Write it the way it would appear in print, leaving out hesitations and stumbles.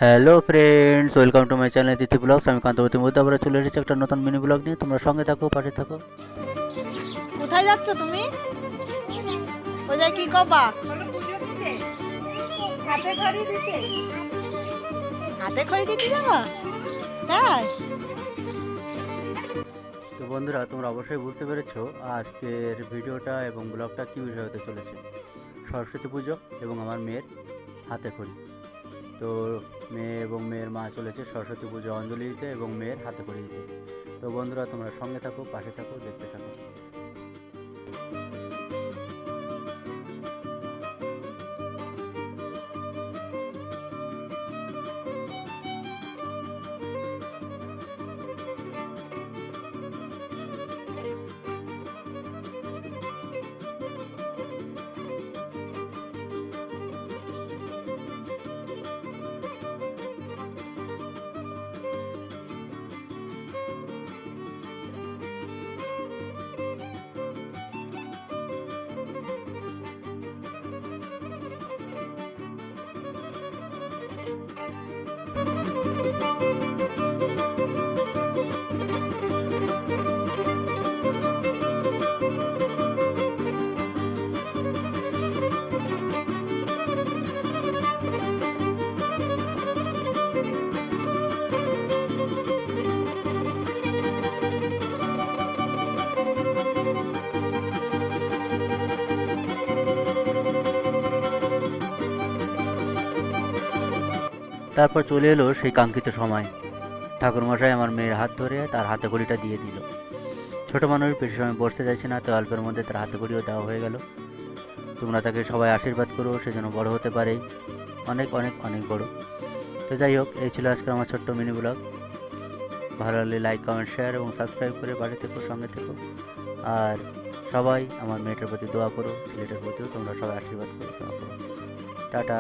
Hello friends, welcome to my channel Tithi blogs. আমি কান্তবতী মধ্যে আবার চলে এসেছি একটা নতুন মিনি ব্লগ নিয়ে। তোমরা সঙ্গে থাকো, পাশে থাকো। কোথায় যাচ্ছ তুমি? ওই কি কবা? হলো পুজো দিতে, হাতে খড়ি দিতে। হাতে খড়ি দিতে যাবা? তাই? তো বন্ধুরা, তোমরা অবশ্যই বুঝতে পেরেছো আজকের ভিডিওটা এবং ব্লগটা কী বিষয় হতে চলেছে। সরস্বতী পুজো এবং আমার মেয়ের হাতে খড়ি। তো মেয়ে এবং মেয়ের মা চলেছে সরস্বতী পুজো অঞ্জলি দিতে এবং মেয়ের হাতে খড়ি দিতে। তো বন্ধুরা, তোমরা সঙ্গে থাকো, পাশে থাকো, দেখতে থাকো। তারপর চলে এলো সেই কাঙ্ক্ষিত সময়। ঠাকুরমশাই আমার মেয়ের হাত ধরে তার হাতে ঘড়িটা দিয়ে দিল। ছোট মানুষ বেশি সময় বসতে চাইছে না, তো অল্পের মধ্যে তার হাতে ঘড়িও দেওয়া হয়ে গেল। তোমরা তাকে সবাই আশীর্বাদ করো, সে যেন বড় হতে পারে, অনেক অনেক অনেক বড়। তো যাই হোক, এই ছিল আজকের আমার ছোট্ট মিনি ব্লগ। ভালো লাগলে লাইক, কমেন্ট, শেয়ার এবং সাবস্ক্রাইব করে পাশে থেকো, সঙ্গে থেকো। আর সবাই আমার মেয়েটার প্রতি দোয়া করো, ছেলেটার প্রতিও তোমরা সবাই আশীর্বাদ করো, দোয়া করো। টাটা।